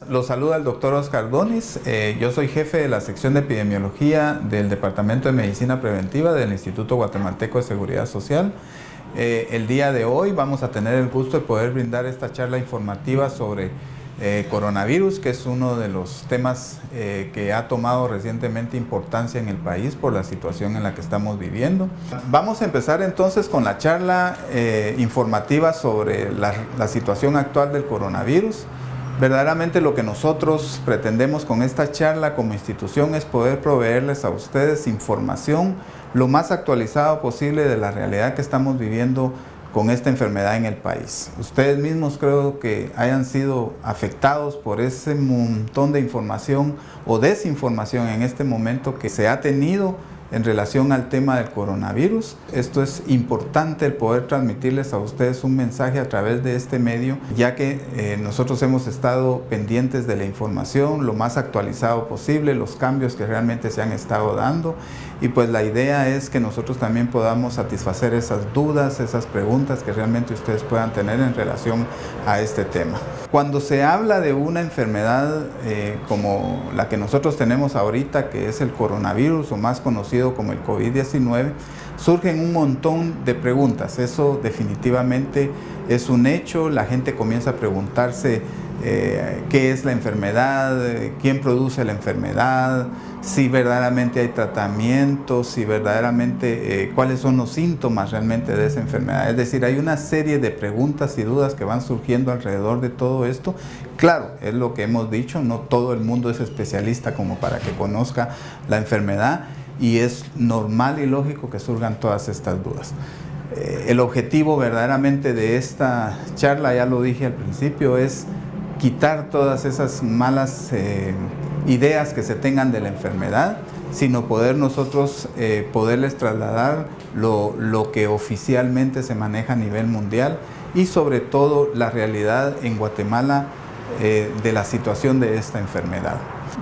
Los saluda el doctor Oscar Donis. Yo soy jefe de la sección de epidemiología del Departamento de Medicina Preventiva del Instituto Guatemalteco de Seguridad Social. El día de hoy vamos a tener el gusto de poder brindar esta charla informativa sobre coronavirus, que es uno de los temas que ha tomado recientemente importancia en el país por la situación en la que estamos viviendo. Vamos a empezar entonces con la charla informativa sobre la situación actual del coronavirus. Verdaderamente lo que nosotros pretendemos con esta charla como institución es poder proveerles a ustedes información lo más actualizado posible de la realidad que estamos viviendo con esta enfermedad en el país. Ustedes mismos creo que hayan sido afectados por ese montón de información o desinformación en este momento que se ha tenido en relación al tema del coronavirus. Esto es importante, el poder transmitirles a ustedes un mensaje a través de este medio, ya que nosotros hemos estado pendientes de la información lo más actualizado posible, los cambios que realmente se han estado dando, y pues la idea es que nosotros también podamos satisfacer esas dudas, esas preguntas que realmente ustedes puedan tener en relación a este tema. Cuando se habla de una enfermedad como la que nosotros tenemos ahorita, que es el coronavirus o más conocido como el COVID-19, surgen un montón de preguntas. Eso definitivamente es un hecho. La gente comienza a preguntarse qué es la enfermedad, quién produce la enfermedad, si verdaderamente hay tratamiento, si verdaderamente cuáles son los síntomas realmente de esa enfermedad. Es decir, hay una serie de preguntas y dudas que van surgiendo alrededor de todo esto. Claro, es lo que hemos dicho, no todo el mundo es especialista como para que conozca la enfermedad, y es normal y lógico que surjan todas estas dudas. El objetivo verdaderamente de esta charla, ya lo dije al principio, es quitar todas esas malas ideas que se tengan de la enfermedad, sino poder nosotros poderles trasladar lo que oficialmente se maneja a nivel mundial y sobre todo la realidad en Guatemala de la situación de esta enfermedad.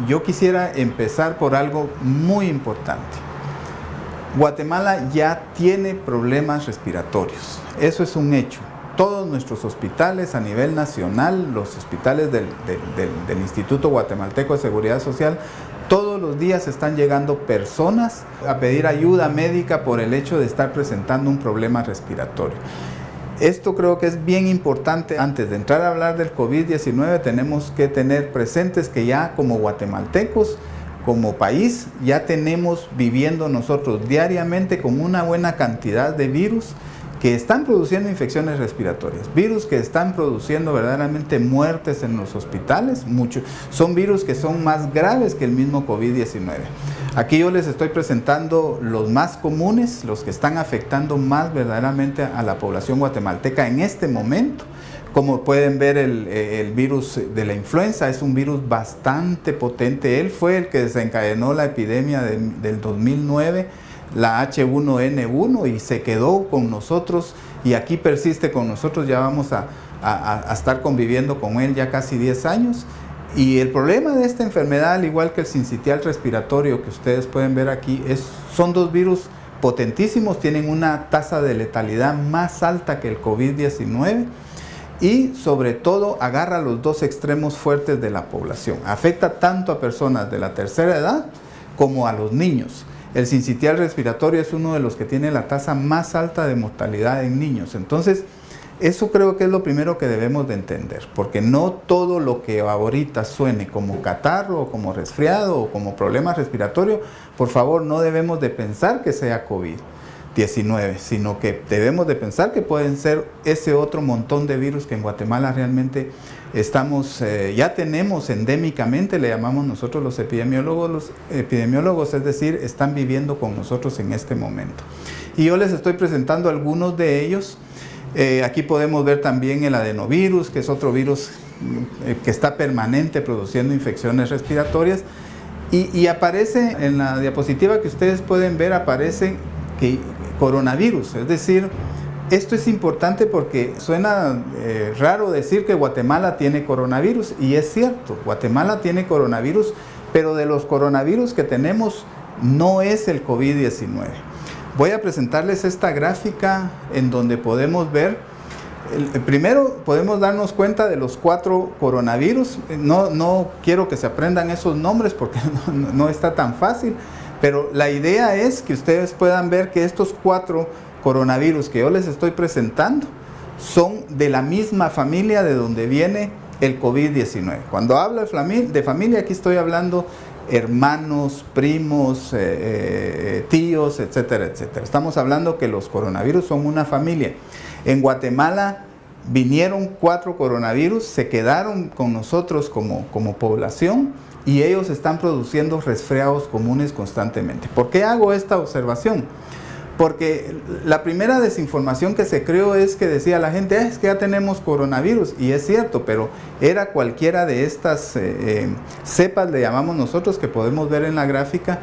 Yo quisiera empezar por algo muy importante. Guatemala ya tiene problemas respiratorios, eso es un hecho. Todos nuestros hospitales a nivel nacional, los hospitales del Instituto Guatemalteco de Seguridad Social, todos los días están llegando personas a pedir ayuda médica por el hecho de estar presentando un problema respiratorio. Esto creo que es bien importante. Antes de entrar a hablar del COVID-19 tenemos que tener presentes que ya como guatemaltecos, como país, ya tenemos viviendo nosotros diariamente con una buena cantidad de virus que están produciendo infecciones respiratorias, virus que están produciendo verdaderamente muertes en los hospitales. Son virus que son más graves que el mismo COVID-19. Aquí yo les estoy presentando los más comunes, los que están afectando más verdaderamente a la población guatemalteca en este momento. Como pueden ver, el virus de la influenza es un virus bastante potente. Él fue el que desencadenó la epidemia del 2009, la H1N1, y se quedó con nosotros y aquí persiste con nosotros. Ya vamos a estar conviviendo con él ya casi 10 años. Y el problema de esta enfermedad, al igual que el sincitial respiratorio que ustedes pueden ver aquí, son dos virus potentísimos, tienen una tasa de letalidad más alta que el COVID-19 y sobre todo agarra los dos extremos fuertes de la población. Afecta tanto a personas de la tercera edad como a los niños. El sincitial respiratorio es uno de los que tiene la tasa más alta de mortalidad en niños. Entonces, eso creo que es lo primero que debemos de entender, porque no todo lo que ahorita suene como catarro o como resfriado o como problema respiratorio, por favor no debemos de pensar que sea COVID-19, sino que debemos de pensar que pueden ser ese otro montón de virus que en Guatemala realmente ya tenemos endémicamente, le llamamos nosotros los epidemiólogos, es decir, están viviendo con nosotros en este momento. Y yo les estoy presentando algunos de ellos. Aquí podemos ver también el adenovirus, que es otro virus que está permanente produciendo infecciones respiratorias. Y aparece en la diapositiva que ustedes pueden ver, aparece que coronavirus, es decir, esto es importante porque suena raro decir que Guatemala tiene coronavirus, y es cierto, Guatemala tiene coronavirus, pero de los coronavirus que tenemos no es el COVID-19. Voy a presentarles esta gráfica en donde podemos ver Primero podemos darnos cuenta de los 4 coronavirus. No quiero que se aprendan esos nombres porque no está tan fácil, pero la idea es que ustedes puedan ver que estos 4 coronavirus que yo les estoy presentando son de la misma familia de donde viene el COVID-19. Cuando hablo de familia, aquí estoy hablando hermanos, primos, tíos, etcétera, etcétera. Estamos hablando que los coronavirus son una familia. En Guatemala vinieron 4 coronavirus, se quedaron con nosotros como población y ellos están produciendo resfriados comunes constantemente. ¿Por qué hago esta observación? Porque la primera desinformación que se creó es que decía la gente, es que ya tenemos coronavirus, y es cierto, pero era cualquiera de estas cepas, le llamamos nosotros, que podemos ver en la gráfica,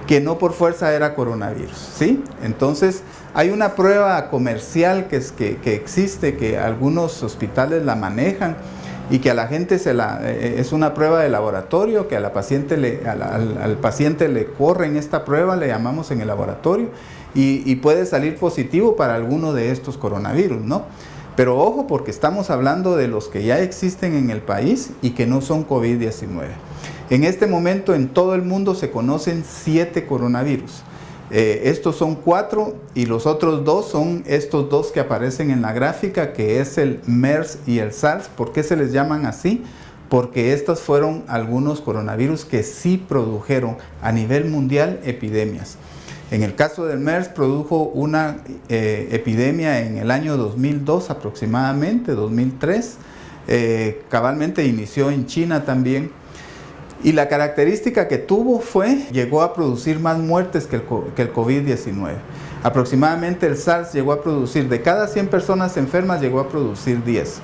que no por fuerza era coronavirus, ¿sí? Entonces, hay una prueba comercial que existe, que algunos hospitales la manejan, y que a la gente es una prueba de laboratorio, que al paciente le corren esta prueba, le llamamos en el laboratorio, y puede salir positivo para alguno de estos coronavirus, ¿no? Pero ojo, porque estamos hablando de los que ya existen en el país y que no son COVID-19. En este momento en todo el mundo se conocen 7 coronavirus. Estos son 4 y los otros 2 son estos 2 que aparecen en la gráfica, que es el MERS y el SARS. ¿Por qué se les llaman así? Porque estos fueron algunos coronavirus que sí produjeron a nivel mundial epidemias. En el caso del MERS produjo una epidemia en el año 2002 aproximadamente, 2003. Cabalmente inició en China también. Y la característica que tuvo llegó a producir más muertes que el COVID-19. Aproximadamente el SARS llegó a producir, de cada 100 personas enfermas, llegó a producir 10.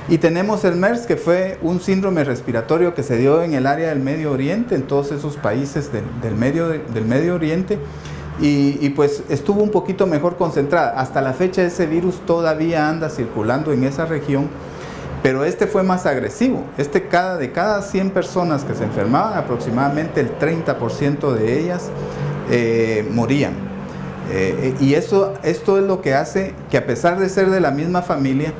Y tenemos el MERS, que fue un síndrome respiratorio que se dio en el área del Medio Oriente, en todos esos países del Medio Oriente, y pues estuvo un poquito mejor concentrada. Hasta la fecha ese virus todavía anda circulando en esa región, pero este fue más agresivo. De cada 100 personas que se enfermaban, aproximadamente el 30% de ellas morían. Y esto es lo que hace que, a pesar de ser de la misma familia,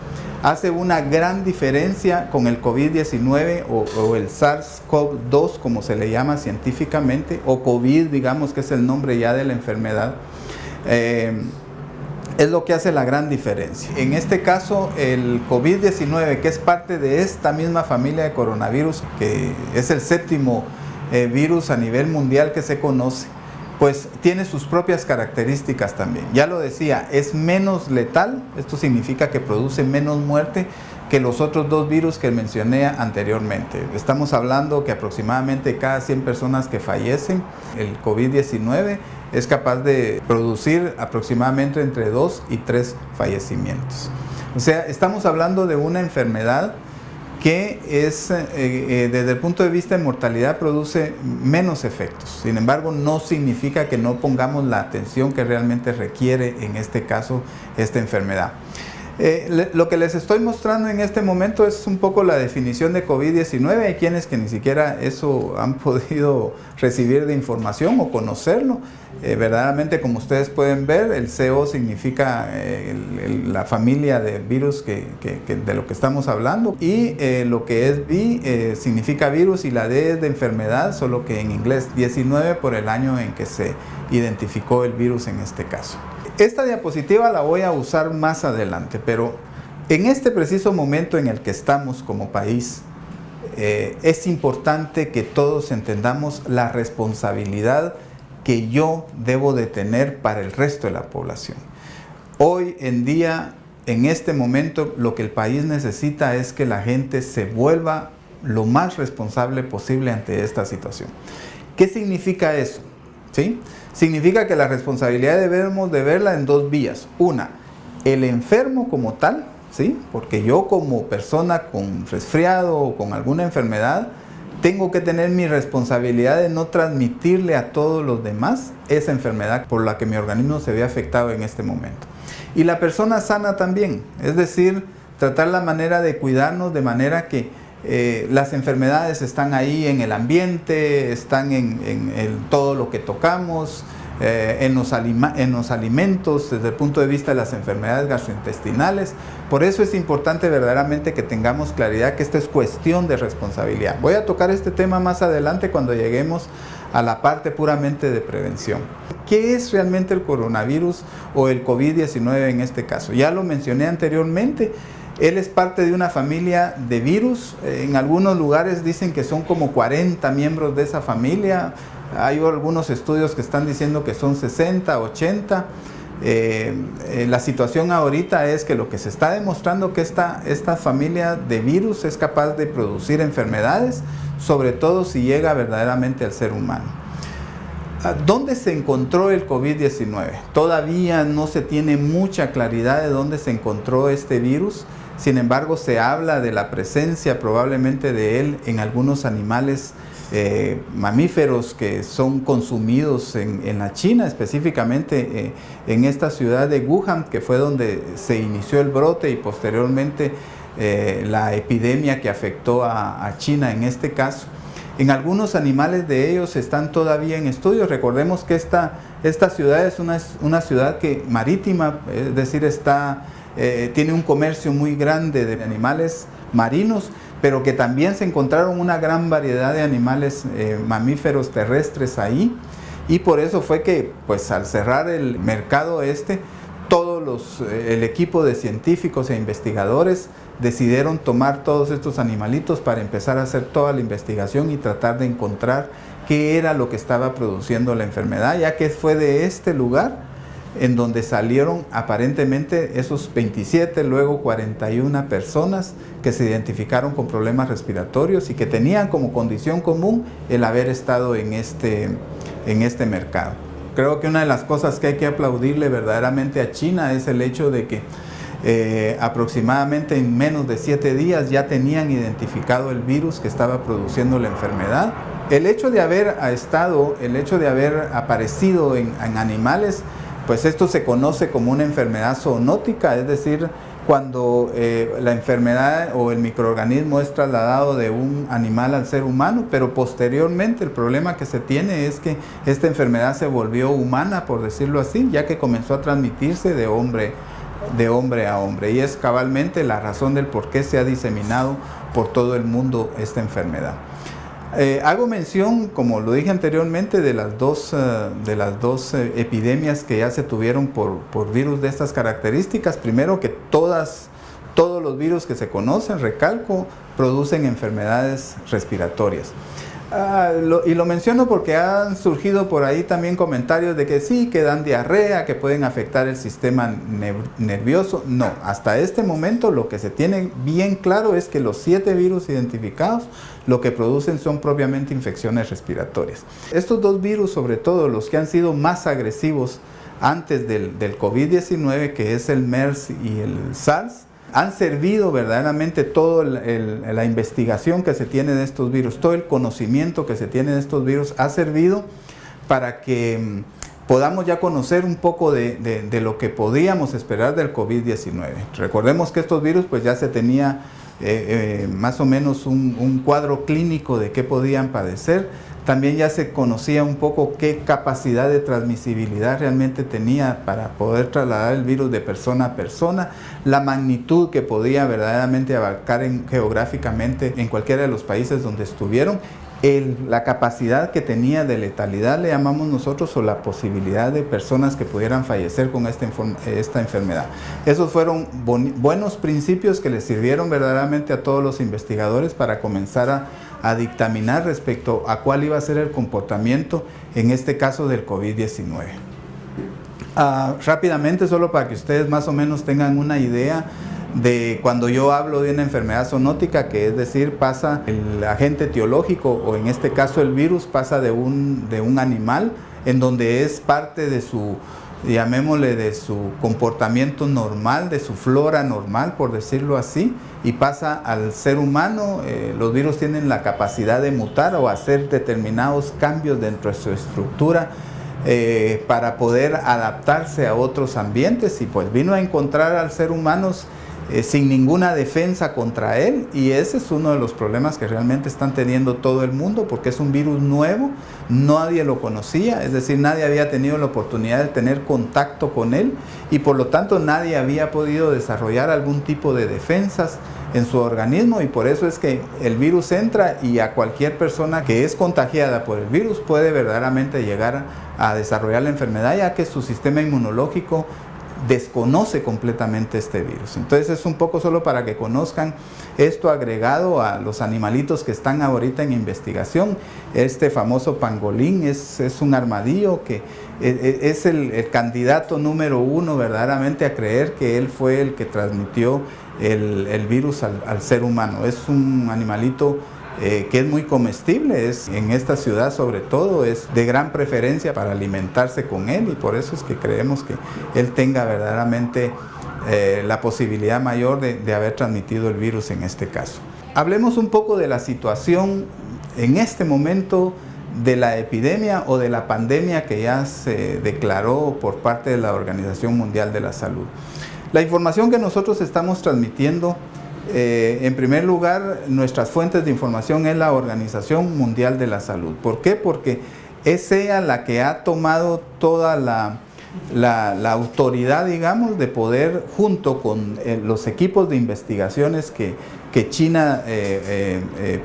hace una gran diferencia con el COVID-19 o el SARS-CoV-2, como se le llama científicamente, o COVID, digamos, que es el nombre ya de la enfermedad. Es lo que hace la gran diferencia. En este caso, el COVID-19, que es parte de esta misma familia de coronavirus, que es el 7º virus a nivel mundial que se conoce, pues tiene sus propias características también. Ya lo decía, es menos letal, esto significa que produce menos muerte que los otros 2 virus que mencioné anteriormente. Estamos hablando que aproximadamente cada 100 personas que fallecen, el COVID-19 es capaz de producir aproximadamente entre 2 y 3 fallecimientos. O sea, estamos hablando de una enfermedad que desde el punto de vista de mortalidad produce menos efectos. Sin embargo, no significa que no pongamos la atención que realmente requiere en este caso esta enfermedad. Lo que les estoy mostrando en este momento es un poco la definición de COVID-19. Hay quienes que ni siquiera eso han podido recibir de información o conocerlo. Verdaderamente, como ustedes pueden ver, el CO significa la familia de virus de lo que estamos hablando, y lo que es V significa virus, y la D es de enfermedad, solo que en inglés, 19 por el año en que se identificó el virus en este caso. Esta diapositiva la voy a usar más adelante, pero en este preciso momento en el que estamos como país, es importante que todos entendamos la responsabilidad que yo debo de tener para el resto de la población. Hoy en día, en este momento, lo que el país necesita es que la gente se vuelva lo más responsable posible ante esta situación. ¿Qué significa eso? ¿Sí? Significa que la responsabilidad debemos de verla en 2 vías. Una, el enfermo como tal, ¿sí? Porque yo como persona con resfriado o con alguna enfermedad, tengo que tener mi responsabilidad de no transmitirle a todos los demás esa enfermedad por la que mi organismo se ve afectado en este momento. Y la persona sana también, es decir, tratar la manera de cuidarnos de manera que las enfermedades están ahí en el ambiente, están en todo lo que tocamos, en los alimentos, desde el punto de vista de las enfermedades gastrointestinales. Por eso es importante verdaderamente que tengamos claridad que esta es cuestión de responsabilidad. Voy a tocar este tema más adelante cuando lleguemos a la parte puramente de prevención. ¿Qué es realmente el coronavirus o el COVID-19 en este caso? Ya lo mencioné anteriormente. Él es parte de una familia de virus. En algunos lugares dicen que son como 40 miembros de esa familia. Hay algunos estudios que están diciendo que son 60, 80. La situación ahorita es que lo que se está demostrando que esta familia de virus es capaz de producir enfermedades, sobre todo si llega verdaderamente al ser humano. ¿Dónde se encontró el COVID-19? Todavía no se tiene mucha claridad de dónde se encontró este virus. Sin embargo, se habla de la presencia probablemente de él en algunos animales mamíferos que son consumidos en la China, específicamente en esta ciudad de Wuhan, que fue donde se inició el brote y posteriormente la epidemia que afectó a China en este caso. En algunos animales de ellos están todavía en estudio. Recordemos que esta ciudad es una ciudad marítima, es decir, tiene un comercio muy grande de animales marinos, pero que también se encontraron una gran variedad de animales mamíferos terrestres ahí, y por eso fue que pues al cerrar el mercado el equipo de científicos e investigadores decidieron tomar todos estos animalitos para empezar a hacer toda la investigación y tratar de encontrar qué era lo que estaba produciendo la enfermedad, ya que fue de este lugar en donde salieron aparentemente esos 27, luego 41 personas que se identificaron con problemas respiratorios y que tenían como condición común el haber estado en este mercado. Creo que una de las cosas que hay que aplaudirle verdaderamente a China es el hecho de que aproximadamente en menos de 7 días ya tenían identificado el virus que estaba produciendo la enfermedad. El hecho de haber aparecido en animales, pues esto se conoce como una enfermedad zoonótica, es decir, cuando la enfermedad o el microorganismo es trasladado de un animal al ser humano, pero posteriormente el problema que se tiene es que esta enfermedad se volvió humana, por decirlo así, ya que comenzó a transmitirse de hombre a hombre, y es cabalmente la razón del por qué se ha diseminado por todo el mundo esta enfermedad. Hago mención, como lo dije anteriormente, de las dos epidemias que ya se tuvieron por virus de estas características. Primero, que todos los virus que se conocen, recalco, producen enfermedades respiratorias. Y lo menciono porque han surgido por ahí también comentarios de que sí, que dan diarrea, que pueden afectar el sistema nervioso. No, hasta este momento lo que se tiene bien claro es que los 7 virus identificados lo que producen son propiamente infecciones respiratorias. Estos dos virus, sobre todo los que han sido más agresivos antes del COVID-19, que es el MERS y el SARS, han servido verdaderamente toda la investigación que se tiene de estos virus, todo el conocimiento que se tiene de estos virus ha servido para que podamos ya conocer un poco de lo que podíamos esperar del COVID-19. Recordemos que estos virus pues ya se tenía más o menos un cuadro clínico de qué podían padecer. También ya se conocía un poco qué capacidad de transmisibilidad realmente tenía para poder trasladar el virus de persona a persona, la magnitud que podía verdaderamente abarcar geográficamente en cualquiera de los países donde estuvieron, la capacidad que tenía de letalidad, le llamamos nosotros, o la posibilidad de personas que pudieran fallecer con esta enfermedad. Esos fueron buenos principios que les sirvieron verdaderamente a todos los investigadores para comenzar a dictaminar respecto a cuál iba a ser el comportamiento en este caso del COVID-19. Rápidamente, solo para que ustedes más o menos tengan una idea de cuando yo hablo de una enfermedad zoonótica, que es decir, pasa el agente etiológico, o en este caso el virus, pasa de un animal en donde es parte de su, llamémosle, de su comportamiento normal, de su flora normal, por decirlo así, y pasa al ser humano. Los virus tienen la capacidad de mutar o hacer determinados cambios dentro de su estructura para poder adaptarse a otros ambientes, y pues vino a encontrar al ser humano sin ninguna defensa contra él, y ese es uno de los problemas que realmente están teniendo todo el mundo, porque es un virus nuevo, nadie lo conocía, es decir, nadie había tenido la oportunidad de tener contacto con él, y por lo tanto nadie había podido desarrollar algún tipo de defensas en su organismo, y por eso es que el virus entra, y a cualquier persona que es contagiada por el virus puede verdaderamente llegar a desarrollar la enfermedad, ya que su sistema inmunológico desconoce completamente este virus. Entonces es un poco solo para que conozcan esto, agregado a los animalitos que están ahorita en investigación. Este famoso pangolín es un armadillo que es el candidato número uno verdaderamente a creer que él fue el que transmitió el virus al ser humano. Es un animalito que es muy comestible, en esta ciudad sobre todo es de gran preferencia para alimentarse con él, y por eso es que creemos que él tenga verdaderamente la posibilidad mayor de haber transmitido el virus en este caso. Hablemos un poco de la situación en este momento de la epidemia o de la pandemia que ya se declaró por parte de la Organización Mundial de la Salud. La información que nosotros estamos transmitiendo, en primer lugar, nuestras fuentes de información es la Organización Mundial de la Salud. ¿Por qué? Porque es ella la que ha tomado toda la autoridad, digamos, de poder, junto con los equipos de investigaciones que China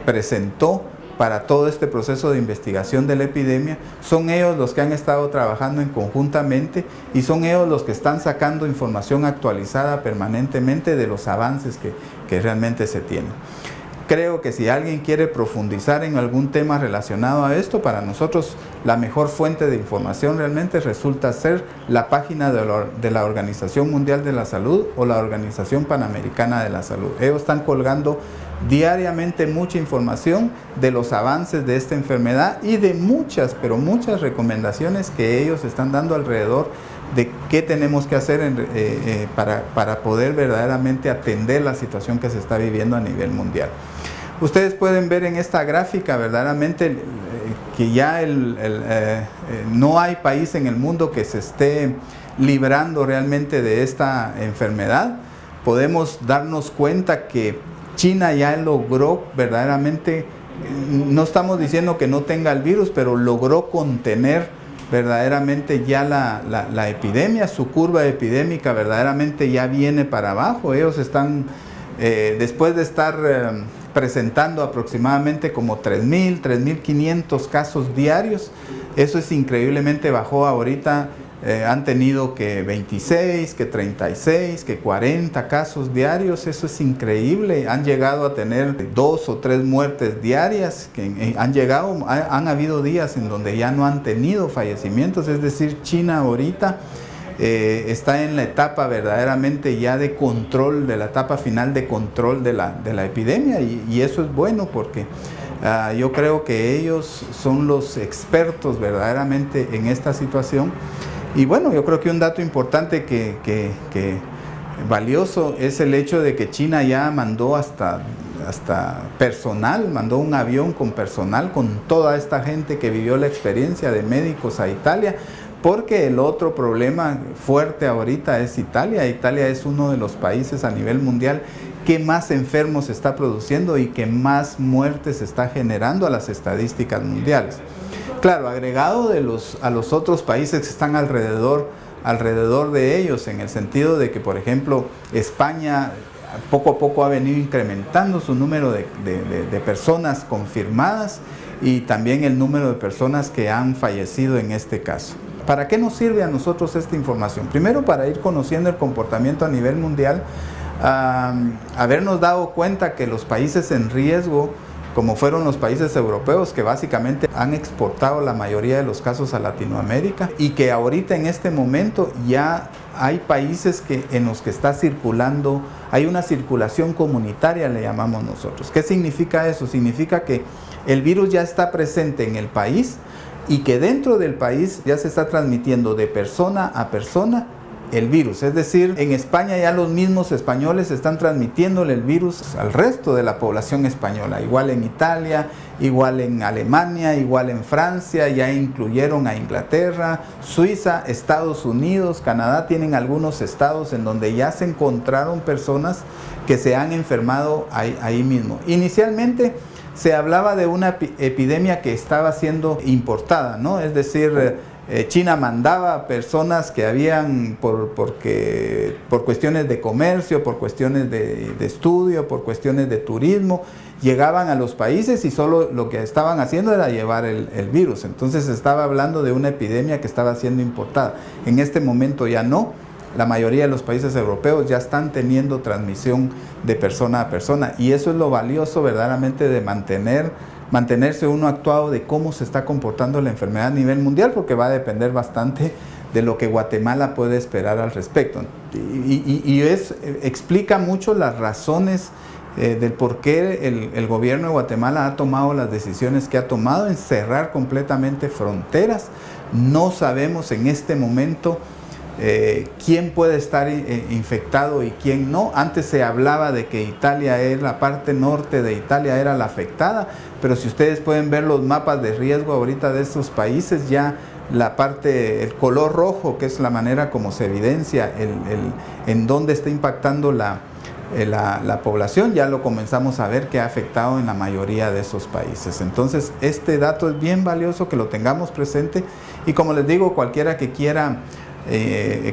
presentó para todo este proceso de investigación de la epidemia, son ellos los que han estado trabajando conjuntamente, y son ellos los que están sacando información actualizada permanentemente de los avances que realmente se tienen. Creo que si alguien quiere profundizar en algún tema relacionado a esto, para nosotros la mejor fuente de información realmente resulta ser la página de la Organización Mundial de la Salud o la Organización Panamericana de la Salud. Ellos están colgando diariamente mucha información de los avances de esta enfermedad y de muchas, pero muchas recomendaciones que ellos están dando alrededor de qué tenemos que hacer para poder verdaderamente atender la situación que se está viviendo a nivel mundial. Ustedes pueden ver en esta gráfica verdaderamente que ya no hay país en el mundo que se esté librando realmente de esta enfermedad. Podemos darnos cuenta que China ya logró verdaderamente, no estamos diciendo que no tenga el virus, pero logró contener verdaderamente ya la epidemia. Su curva epidémica verdaderamente ya viene para abajo. Ellos están, después de estar presentando aproximadamente como 3.000, 3.500 casos diarios, eso es increíblemente bajó ahorita. Han tenido que 26, que 36, que 40 casos diarios, eso es increíble. Han llegado a tener 2 o 3 muertes diarias, han habido días en donde ya no han tenido fallecimientos, es decir, China ahorita está en la etapa verdaderamente ya de control, de la etapa final de control de la epidemia, y eso es bueno porque yo creo que ellos son los expertos verdaderamente en esta situación. Y bueno, yo creo que un dato importante que valioso es el hecho de que China ya mandó hasta personal, mandó un avión con personal, con toda esta gente que vivió la experiencia de médicos a Italia, porque el otro problema fuerte ahorita es Italia. Italia es uno de los países a nivel mundial que más enfermos está produciendo y que más muertes está generando a las estadísticas mundiales. Claro, agregado a los otros países que están alrededor de ellos, en el sentido de que, por ejemplo, España poco a poco ha venido incrementando su número de personas confirmadas y también el número de personas que han fallecido en este caso. ¿Para qué nos sirve a nosotros esta información? Primero, para ir conociendo el comportamiento a nivel mundial, habernos dado cuenta que los países en riesgo, como fueron los países europeos, que básicamente han exportado la mayoría de los casos a Latinoamérica, y que ahorita en este momento ya hay países en los que está circulando, hay una circulación comunitaria, le llamamos nosotros. ¿Qué significa eso? Significa que el virus ya está presente en el país y que dentro del país ya se está transmitiendo de persona a persona el virus. Es decir, en España ya los mismos españoles están transmitiéndole el virus al resto de la población española. Igual en Italia, igual en Alemania, igual en Francia, ya incluyeron a Inglaterra, Suiza, Estados Unidos, Canadá. Tienen algunos estados en donde ya se encontraron personas que se han enfermado ahí mismo. Inicialmente se hablaba de una epidemia que estaba siendo importada, ¿no? Es decir, China mandaba personas que habían, por cuestiones de comercio, por cuestiones de estudio, por cuestiones de turismo, llegaban a los países y solo lo que estaban haciendo era llevar el virus. Entonces se estaba hablando de una epidemia que estaba siendo importada. En este momento ya no. La mayoría de los países europeos ya están teniendo transmisión de persona a persona, y eso es lo valioso verdaderamente de mantenerse uno actuado de cómo se está comportando la enfermedad a nivel mundial, porque va a depender bastante de lo que Guatemala puede esperar al respecto. Explica mucho las razones del por qué el gobierno de Guatemala ha tomado las decisiones que ha tomado en cerrar completamente fronteras. No sabemos en este momento quién puede estar infectado y quién no. Antes se hablaba de que Italia era la parte norte de Italia era la afectada, pero si ustedes pueden ver los mapas de riesgo ahorita de estos países, ya el color rojo, que es la manera como se evidencia en dónde está impactando la población, ya lo comenzamos a ver que ha afectado en la mayoría de esos países. Entonces este dato es bien valioso que lo tengamos presente, y como les digo, cualquiera que quiera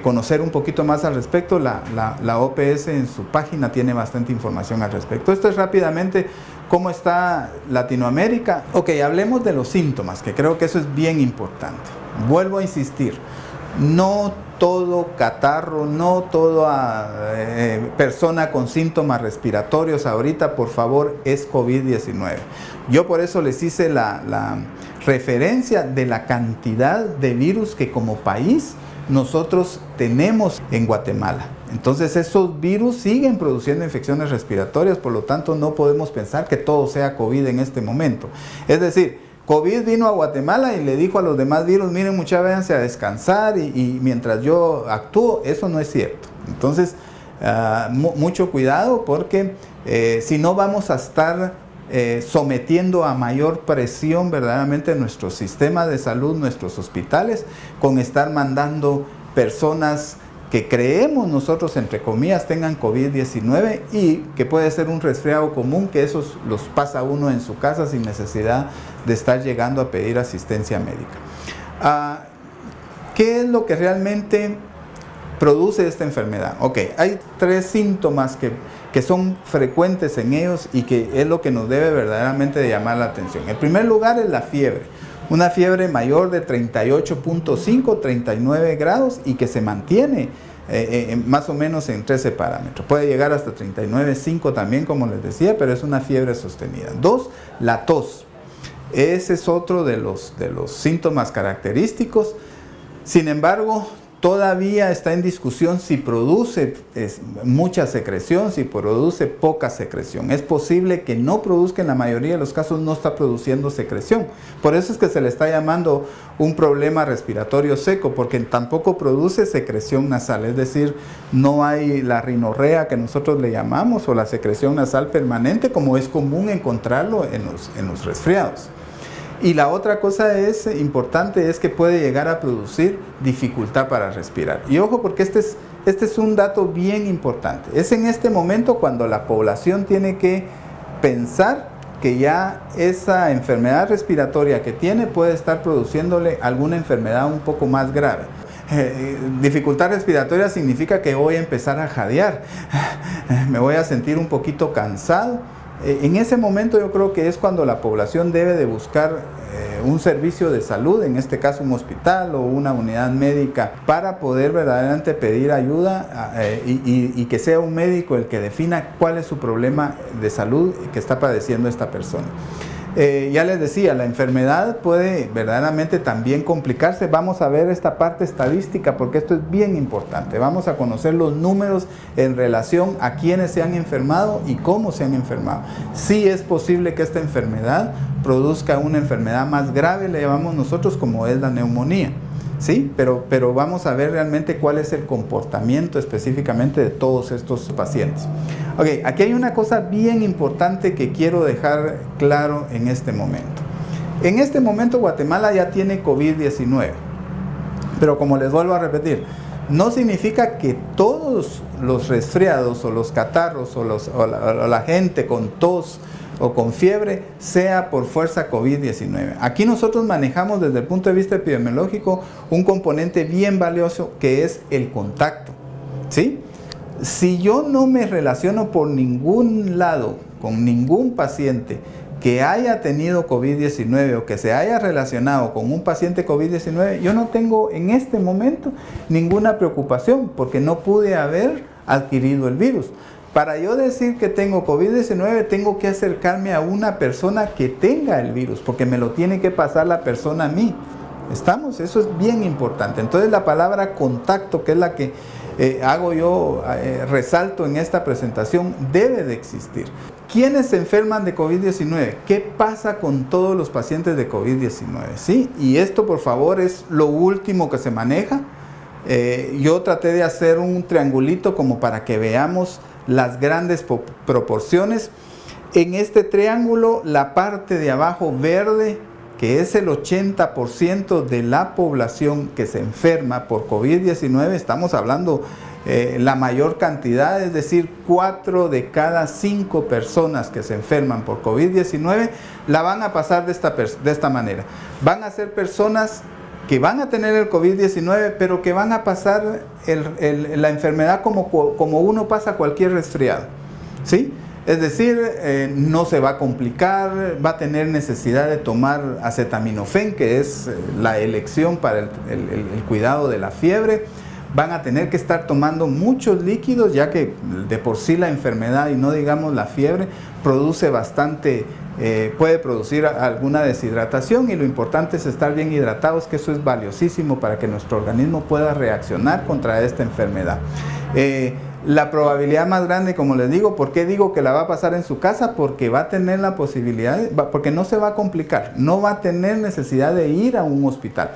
conocer un poquito más al respecto, la OPS en su página tiene bastante información al respecto. Esto es rápidamente cómo está Latinoamérica. Ok, hablemos de los síntomas, que creo que eso es bien importante. Vuelvo a insistir, no todo catarro, no toda persona con síntomas respiratorios ahorita, por favor, es COVID-19. Yo por eso les hice la referencia de la cantidad de virus que como país nosotros tenemos en Guatemala. Entonces esos virus siguen produciendo infecciones respiratorias, por lo tanto no podemos pensar que todo sea COVID en este momento. Es decir, COVID vino a Guatemala y le dijo a los demás virus, miren muchachos, váyanse a descansar y mientras yo actúo. Eso no es cierto. Entonces mucho cuidado, porque si no vamos a estar sometiendo a mayor presión verdaderamente nuestro sistema de salud, nuestros hospitales, con estar mandando personas que creemos nosotros, entre comillas, tengan COVID-19 y que puede ser un resfriado común, que esos los pasa uno en su casa sin necesidad de estar llegando a pedir asistencia médica. ¿Qué es lo que realmente produce esta enfermedad? Ok, hay 3 síntomas que son frecuentes en ellos y que es lo que nos debe verdaderamente de llamar la atención. En primer lugar es la fiebre, una fiebre mayor de 38.5, 39 grados y que se mantiene más o menos en 13 parámetros. Puede llegar hasta 39.5 también, como les decía, pero es una fiebre sostenida. 2, la tos. Ese es otro de los síntomas característicos. Sin embargo, todavía está en discusión si produce mucha secreción, si produce poca secreción. Es posible que no produzca, en la mayoría de los casos no está produciendo secreción. Por eso es que se le está llamando un problema respiratorio seco, porque tampoco produce secreción nasal. Es decir, no hay la rinorrea que nosotros le llamamos, o la secreción nasal permanente, como es común encontrarlo en los resfriados. Y la otra cosa importante es que puede llegar a producir dificultad para respirar. Y ojo, porque este es un dato bien importante. Es en este momento cuando la población tiene que pensar que ya esa enfermedad respiratoria que tiene puede estar produciéndole alguna enfermedad un poco más grave. Dificultad respiratoria significa que voy a empezar a jadear, me voy a sentir un poquito cansado. En ese momento yo creo que es cuando la población debe de buscar un servicio de salud, en este caso un hospital o una unidad médica, para poder verdaderamente pedir ayuda y que sea un médico el que defina cuál es su problema de salud que está padeciendo esta persona. Ya les decía, la enfermedad puede verdaderamente también complicarse. Vamos a ver esta parte estadística porque esto es bien importante. Vamos a conocer los números en relación a quienes se han enfermado y cómo se han enfermado. Sí es posible que esta enfermedad produzca una enfermedad más grave, le llamamos nosotros, como es la neumonía. ¿sí? Pero vamos a ver realmente cuál es el comportamiento específicamente de todos estos pacientes. Ok, aquí hay una cosa bien importante que quiero dejar claro en este momento. En este momento Guatemala ya tiene COVID-19, pero como les vuelvo a repetir, no significa que todos los resfriados o los catarros o la gente con tos o con fiebre sea por fuerza COVID-19. Aquí nosotros manejamos desde el punto de vista epidemiológico un componente bien valioso que es el contacto, ¿sí? Si yo no me relaciono por ningún lado con ningún paciente que haya tenido COVID-19 o que se haya relacionado con un paciente COVID-19, yo no tengo en este momento ninguna preocupación porque no pude haber adquirido el virus. Para yo decir que tengo COVID-19, tengo que acercarme a una persona que tenga el virus, porque me lo tiene que pasar la persona a mí. ¿Estamos? Eso es bien importante. Entonces la palabra contacto, que es la que resalto en esta presentación, debe de existir. ¿Quiénes se enferman de COVID-19? ¿Qué pasa con todos los pacientes de COVID-19? ¿Sí? Y esto, por favor, es lo último que se maneja. Yo traté de hacer un triangulito como para que veamos las grandes proporciones. En este triángulo, la parte de abajo verde, que es el 80% de la población que se enferma por COVID-19, estamos hablando la mayor cantidad, es decir, 4 de cada 5 personas que se enferman por COVID-19 la van a pasar de esta manera. Van a ser personas que van a tener el COVID-19, pero que van a pasar la enfermedad como uno pasa cualquier resfriado, ¿sí? Es decir, no se va a complicar, va a tener necesidad de tomar acetaminofén, que es la elección para el cuidado de la fiebre. Van a tener que estar tomando muchos líquidos, ya que de por sí la enfermedad, y no digamos la fiebre, produce bastante, puede producir alguna deshidratación, y lo importante es estar bien hidratados, que eso es valiosísimo para que nuestro organismo pueda reaccionar contra esta enfermedad. La probabilidad más grande, como les digo, ¿por qué digo que la va a pasar en su casa? Porque va a tener la posibilidad, porque no se va a complicar, no va a tener necesidad de ir a un hospital.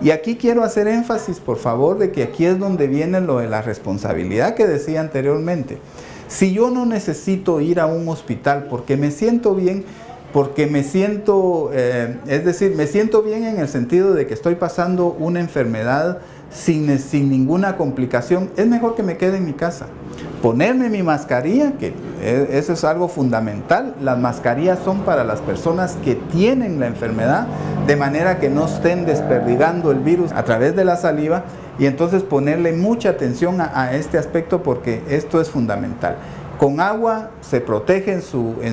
Y aquí quiero hacer énfasis, por favor, de que aquí es donde viene lo de la responsabilidad que decía anteriormente. Si yo no necesito ir a un hospital porque me siento bien, porque me siento, me siento bien en el sentido de que estoy pasando una enfermedad sin ninguna complicación, es mejor que me quede en mi casa. Ponerme mi mascarilla, que eso es algo fundamental. Las mascarillas son para las personas que tienen la enfermedad, de manera que no estén desperdigando el virus a través de la saliva, y entonces ponerle mucha atención a este aspecto, porque esto es fundamental. Con agua se protege en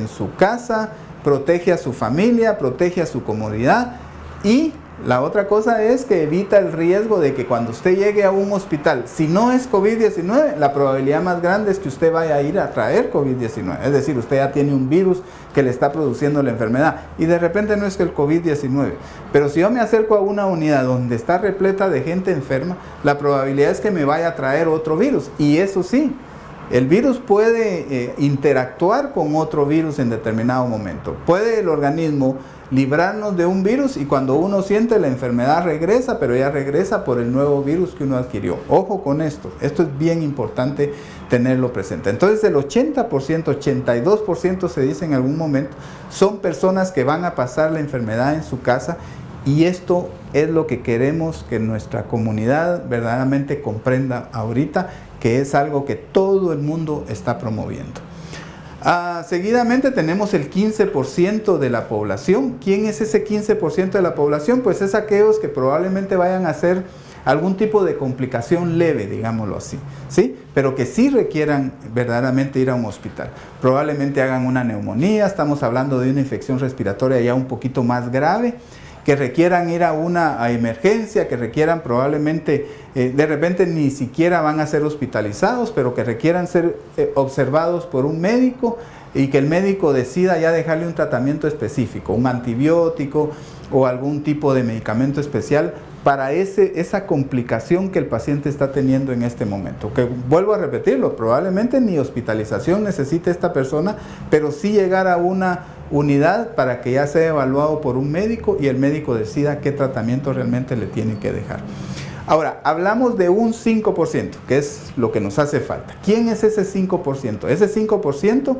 su casa, protege a su familia, protege a su comunidad, y la otra cosa es que evita el riesgo de que cuando usted llegue a un hospital, si no es COVID-19, la probabilidad más grande es que usted vaya a ir a traer COVID-19. Es decir, usted ya tiene un virus que le está produciendo la enfermedad, y de repente no es que el COVID-19. Pero si yo me acerco a una unidad donde está repleta de gente enferma, la probabilidad es que me vaya a traer otro virus. Y eso sí, el virus puede interactuar con otro virus en determinado momento. Puede el organismo librarnos de un virus, y cuando uno siente la enfermedad regresa, pero ya regresa por el nuevo virus que uno adquirió. Ojo con esto es bien importante tenerlo presente. Entonces el 80%, 82% se dice en algún momento, son personas que van a pasar la enfermedad en su casa, y esto es lo que queremos que nuestra comunidad verdaderamente comprenda ahorita, que es algo que todo el mundo está promoviendo. Seguidamente tenemos el 15% de la población. ¿Quién es ese 15% de la población? Pues es aquellos que probablemente vayan a hacer algún tipo de complicación leve, digámoslo así, ¿sí? Pero que sí requieran verdaderamente ir a un hospital. Probablemente hagan una neumonía, estamos hablando de una infección respiratoria ya un poquito más grave, que requieran ir a una emergencia, que requieran probablemente, de repente ni siquiera van a ser hospitalizados, pero que requieran ser observados por un médico, y que el médico decida ya dejarle un tratamiento específico, un antibiótico o algún tipo de medicamento especial para esa complicación que el paciente está teniendo en este momento. Que vuelvo a repetirlo, probablemente ni hospitalización necesite esta persona, pero sí llegar a una unidad para que ya sea evaluado por un médico y el médico decida qué tratamiento realmente le tiene que dejar. Ahora, hablamos de un 5%, que es lo que nos hace falta. ¿Quién es ese 5%? Ese 5%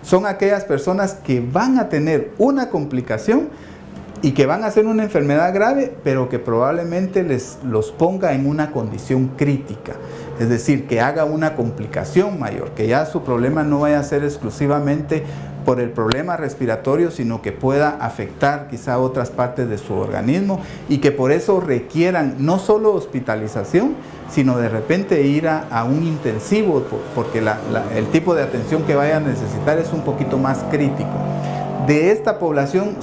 son aquellas personas que van a tener una complicación y que van a hacer una enfermedad grave, pero que probablemente los ponga en una condición crítica. Es decir, que haga una complicación mayor, que ya su problema no vaya a ser exclusivamente por el problema respiratorio, sino que pueda afectar quizá otras partes de su organismo y que por eso requieran no solo hospitalización, sino de repente ir a un intensivo, porque el tipo de atención que vaya a necesitar es un poquito más crítico. De esta población,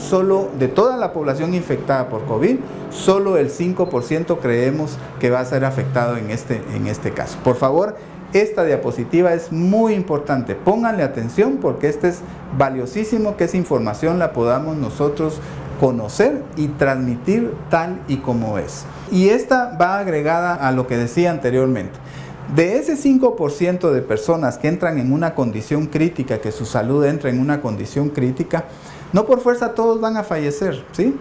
de toda la población infectada por COVID, solo el 5% creemos que va a ser afectado en este caso. Por favor, esta diapositiva es muy importante, pónganle atención porque este es valiosísimo que esa información la podamos nosotros conocer y transmitir tal y como es. Y esta va agregada a lo que decía anteriormente. De ese 5% de personas que entran en una condición crítica, que su salud entra en una condición crítica, no por fuerza todos van a fallecer, ¿sí?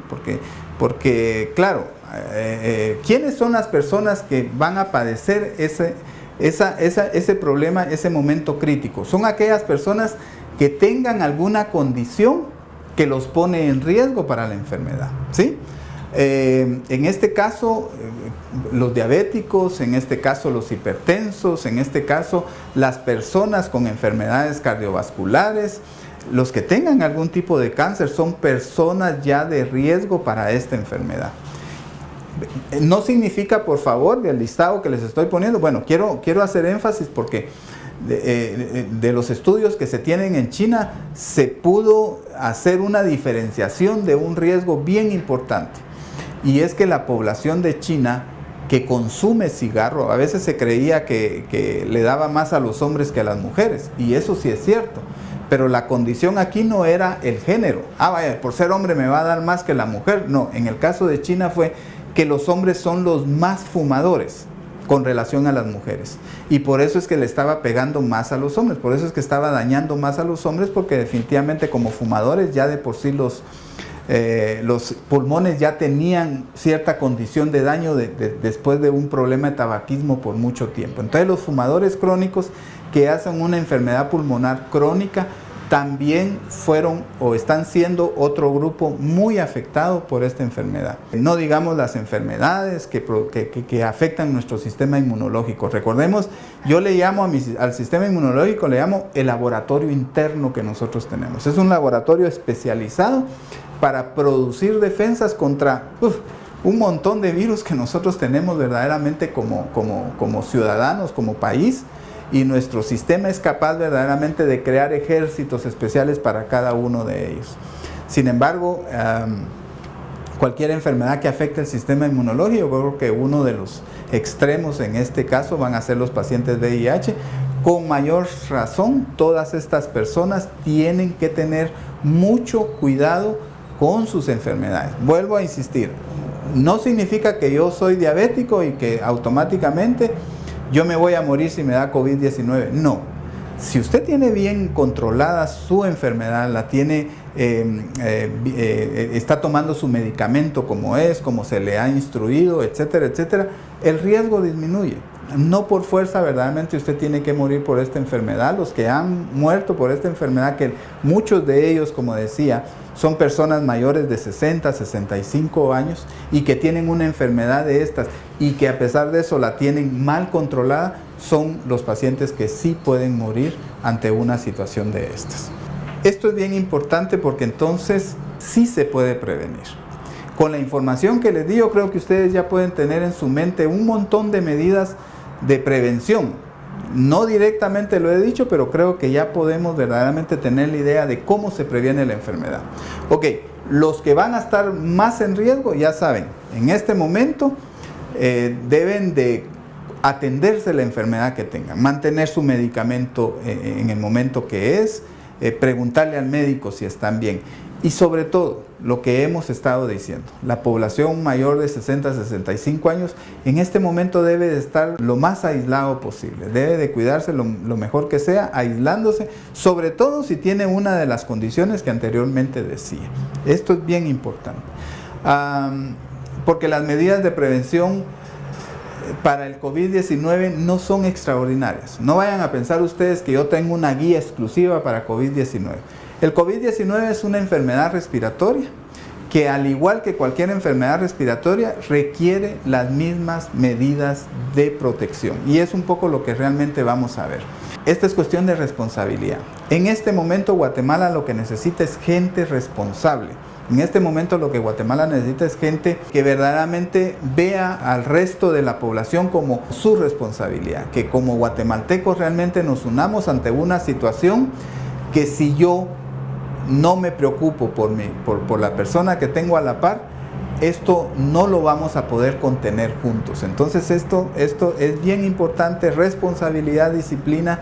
Porque claro, ¿quiénes son las personas que van a padecer ese problema, ese momento crítico? Son aquellas personas que tengan alguna condición que los pone en riesgo para la enfermedad, ¿sí? En este caso, los diabéticos, en este caso los hipertensos, en este caso las personas con enfermedades cardiovasculares, los que tengan algún tipo de cáncer son personas ya de riesgo para esta enfermedad. No significa, por favor, del listado que les estoy poniendo, bueno, quiero hacer énfasis porque de los estudios que se tienen en China se pudo hacer una diferenciación de un riesgo bien importante. Y es que la población de China que consume cigarro, a veces se creía que le daba más a los hombres que a las mujeres, y eso sí es cierto, pero la condición aquí no era el género. Vaya, por ser hombre me va a dar más que la mujer. No, en el caso de China fue que los hombres son los más fumadores con relación a las mujeres, y por eso es que le estaba pegando más a los hombres, por eso es que estaba dañando más a los hombres, porque definitivamente como fumadores ya de por sí los pulmones ya tenían cierta condición de daño después de un problema de tabaquismo por mucho tiempo. Entonces los fumadores crónicos que hacen una enfermedad pulmonar crónica también fueron o están siendo otro grupo muy afectado por esta enfermedad. No digamos las enfermedades que afectan nuestro sistema inmunológico. Recordemos, yo le llamo al sistema inmunológico, le llamo el laboratorio interno que nosotros tenemos. Es un laboratorio especializado para producir defensas contra un montón de virus que nosotros tenemos verdaderamente como ciudadanos, como país, y nuestro sistema es capaz verdaderamente de crear ejércitos especiales para cada uno de ellos. Sin embargo, cualquier enfermedad que afecte el sistema inmunológico, creo que uno de los extremos en este caso van a ser los pacientes VIH. Con mayor razón, todas estas personas tienen que tener mucho cuidado con sus enfermedades. Vuelvo a insistir, no significa que yo soy diabético y que automáticamente yo me voy a morir si me da COVID-19. No. Si usted tiene bien controlada su enfermedad, la tiene, está tomando su medicamento como se le ha instruido, etcétera, etcétera, el riesgo disminuye. No por fuerza verdaderamente usted tiene que morir por esta enfermedad. Los que han muerto por esta enfermedad, que muchos de ellos, como decía, son personas mayores de 60, 65 años y que tienen una enfermedad de estas y que a pesar de eso la tienen mal controlada, son los pacientes que sí pueden morir ante una situación de estas. Esto es bien importante porque entonces sí se puede prevenir. Con la información que les di, yo creo que ustedes ya pueden tener en su mente un montón de medidas de prevención. No directamente lo he dicho, pero creo que ya podemos verdaderamente tener la idea de cómo se previene la enfermedad. Ok, los que van a estar más en riesgo, ya saben, en este momento deben de atenderse la enfermedad que tengan, mantener su medicamento en el momento que es, preguntarle al médico si están bien. Y sobre todo, lo que hemos estado diciendo, la población mayor de 60 a 65 años en este momento debe de estar lo más aislado posible, debe de cuidarse lo mejor que sea, aislándose, sobre todo si tiene una de las condiciones que anteriormente decía. Esto es bien importante, porque las medidas de prevención para el COVID-19 no son extraordinarias. No vayan a pensar ustedes que yo tengo una guía exclusiva para COVID-19. El COVID-19 es una enfermedad respiratoria que, al igual que cualquier enfermedad respiratoria, requiere las mismas medidas de protección. Y es un poco lo que realmente vamos a ver. Esta es cuestión de responsabilidad. En este momento Guatemala lo que necesita es gente responsable. En este momento lo que Guatemala necesita es gente que verdaderamente vea al resto de la población como su responsabilidad. Que como guatemaltecos realmente nos unamos ante una situación que, si yo no me preocupo por la persona que tengo a la par, esto no lo vamos a poder contener juntos. Entonces esto es bien importante, responsabilidad, disciplina.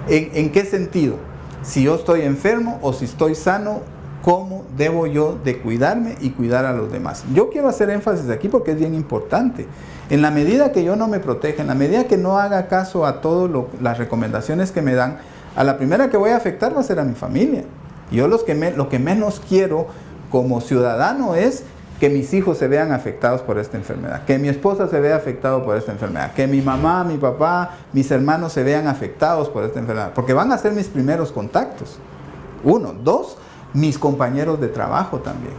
¿En qué sentido? Si yo estoy enfermo o si estoy sano, ¿cómo debo yo de cuidarme y cuidar a los demás? Yo quiero hacer énfasis aquí porque es bien importante. En la medida que yo no me proteja, en la medida que no haga caso a todas las recomendaciones que me dan, a la primera que voy a afectar va a ser a mi familia. Yo lo que menos quiero como ciudadano es que mis hijos se vean afectados por esta enfermedad, que mi esposa se vea afectado por esta enfermedad, que mi mamá, mi papá, mis hermanos se vean afectados por esta enfermedad, porque van a ser mis primeros contactos. 1, 2, mis compañeros de trabajo también.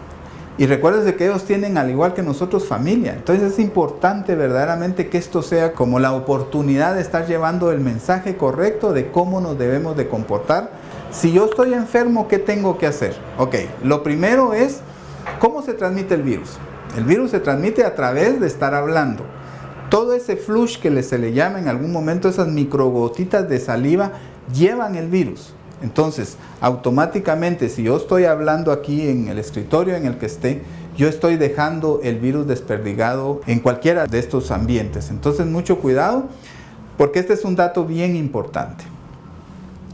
Y recuérdense que ellos tienen, al igual que nosotros, familia. Entonces es importante verdaderamente que esto sea como la oportunidad de estar llevando el mensaje correcto de cómo nos debemos de comportar. Si yo estoy enfermo, ¿qué tengo que hacer? Ok, lo primero es, ¿cómo se transmite el virus? El virus se transmite a través de estar hablando. Todo ese flush que se le llama en algún momento, esas microgotitas de saliva, llevan el virus. Entonces, automáticamente, si yo estoy hablando aquí en el escritorio en el que esté, yo estoy dejando el virus desperdigado en cualquiera de estos ambientes. Entonces, mucho cuidado, porque este es un dato bien importante.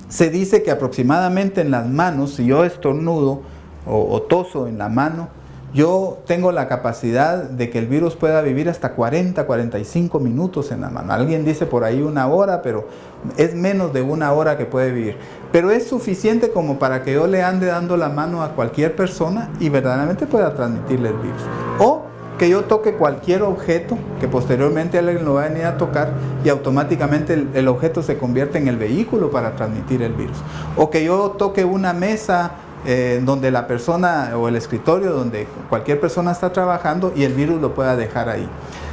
Se dice que aproximadamente en las manos, si yo estornudo o toso en la mano, yo tengo la capacidad de que el virus pueda vivir hasta 40, 45 minutos en la mano. Alguien dice por ahí 1 hora, pero es menos de 1 hora que puede vivir. Pero es suficiente como para que yo le ande dando la mano a cualquier persona y verdaderamente pueda transmitirle el virus. O que yo toque cualquier objeto que posteriormente alguien lo va a venir a tocar y automáticamente el objeto se convierte en el vehículo para transmitir el virus. O que yo toque una mesa donde la persona, o el escritorio donde cualquier persona está trabajando, y el virus lo pueda dejar ahí.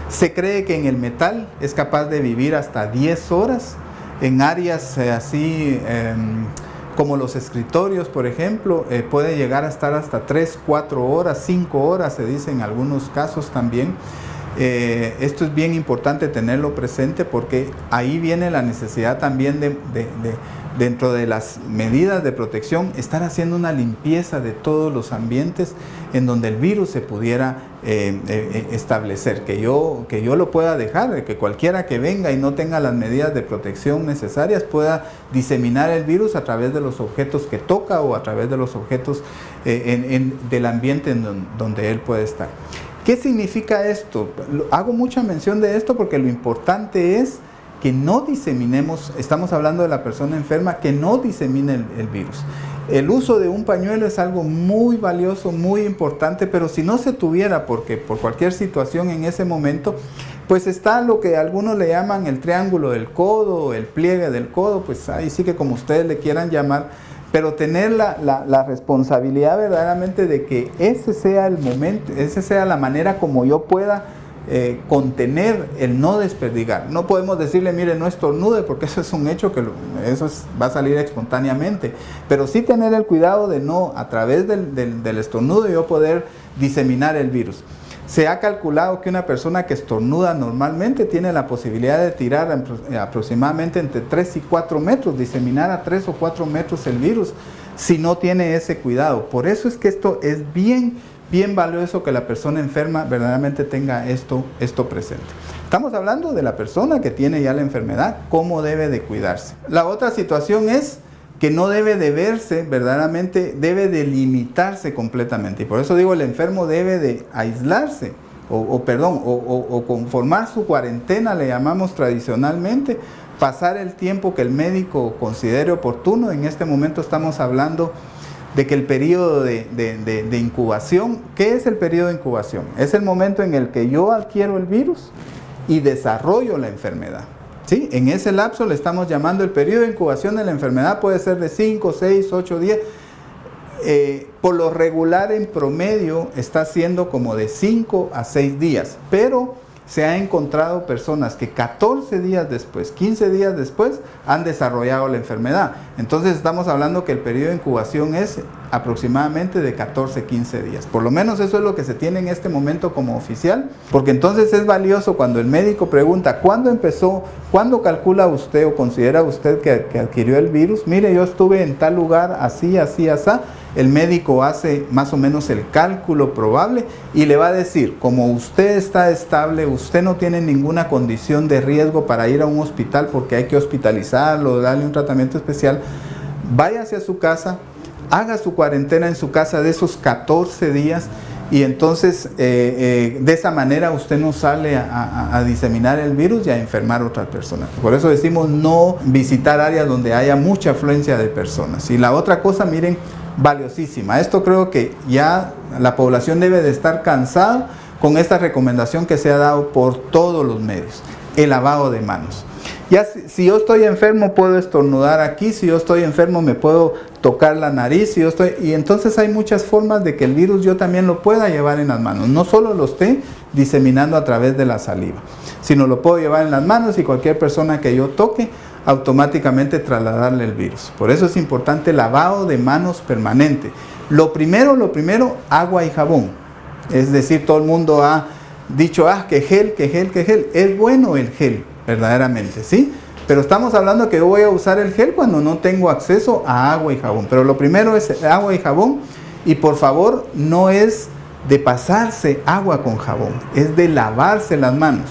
Se cree que en el metal es capaz de vivir hasta 10 horas en áreas así como los escritorios, por ejemplo, puede llegar a estar hasta 3, 4 horas, 5 horas, se dice en algunos casos también. Esto es bien importante tenerlo presente, porque ahí viene la necesidad también dentro de las medidas de protección, estar haciendo una limpieza de todos los ambientes en donde el virus se pudiera establecer, que yo lo pueda dejar, que cualquiera que venga y no tenga las medidas de protección necesarias pueda diseminar el virus a través de los objetos que toca o a través de los objetos del ambiente en donde él puede estar. ¿Qué significa esto? Hago mucha mención de esto porque lo importante es que no diseminemos, estamos hablando de la persona enferma, que no disemine el virus. El uso de un pañuelo es algo muy valioso, muy importante, pero si no se tuviera, porque por cualquier situación en ese momento, pues está lo que algunos le llaman el triángulo del codo, el pliegue del codo, pues ahí sí que como ustedes le quieran llamar, pero tener la responsabilidad verdaderamente de que ese sea el momento, esa sea la manera como yo pueda contener el no desperdigar. No podemos decirle, mire, no estornude, porque eso es un hecho que va a salir espontáneamente, pero sí tener el cuidado de no, a través del estornudo, yo poder diseminar el virus. Se ha calculado que una persona que estornuda normalmente tiene la posibilidad de tirar aproximadamente entre 3 y 4 metros, diseminar a 3 o 4 metros el virus, si no tiene ese cuidado. Por eso es que esto es bien valioso, que la persona enferma verdaderamente tenga esto presente. Estamos hablando de la persona que tiene ya la enfermedad, cómo debe de cuidarse. La otra situación es que no debe de verse verdaderamente, debe de limitarse completamente. Y por eso digo, el enfermo debe de aislarse, o conformar su cuarentena, le llamamos tradicionalmente, pasar el tiempo que el médico considere oportuno. En este momento estamos hablando de que el periodo de incubación, ¿qué es el periodo de incubación? Es el momento en el que yo adquiero el virus y desarrollo la enfermedad. ¿Sí? En ese lapso le estamos llamando el periodo de incubación de la enfermedad, puede ser de 5, 6, 8 días. Por lo regular en promedio está siendo como de 5 a 6 días, pero se ha encontrado personas que 14 días después, 15 días después, han desarrollado la enfermedad. Entonces estamos hablando que el periodo de incubación es aproximadamente de 14, 15 días. Por lo menos eso es lo que se tiene en este momento como oficial, porque entonces es valioso cuando el médico pregunta, ¿cuándo empezó? ¿Cuándo calcula usted o considera usted que adquirió el virus? Mire, yo estuve en tal lugar, así, así, así. El médico hace más o menos el cálculo probable y le va a decir, como usted está estable, usted no tiene ninguna condición de riesgo para ir a un hospital porque hay que hospitalizarlo, darle un tratamiento especial, váyase a su casa, haga su cuarentena en su casa de esos 14 días y entonces de esa manera usted no sale a diseminar el virus y a enfermar a otras personas. Por eso decimos no visitar áreas donde haya mucha afluencia de personas. Y la otra cosa, miren, valiosísima. Esto creo que ya la población debe de estar cansada con esta recomendación que se ha dado por todos los medios. El lavado de manos. Ya si yo estoy enfermo puedo estornudar aquí, si yo estoy enfermo me puedo tocar la nariz, y entonces hay muchas formas de que el virus yo también lo pueda llevar en las manos. No solo lo esté diseminando a través de la saliva, sino lo puedo llevar en las manos y cualquier persona que yo toque automáticamente trasladarle el virus. Por eso es importante el lavado de manos permanente. Lo primero, agua y jabón. Es decir, todo el mundo ha dicho, que gel. Es bueno el gel, verdaderamente, ¿sí? Pero estamos hablando que yo voy a usar el gel cuando no tengo acceso a agua y jabón. Pero lo primero es agua y jabón, y por favor no es de pasarse agua con jabón, es de lavarse las manos.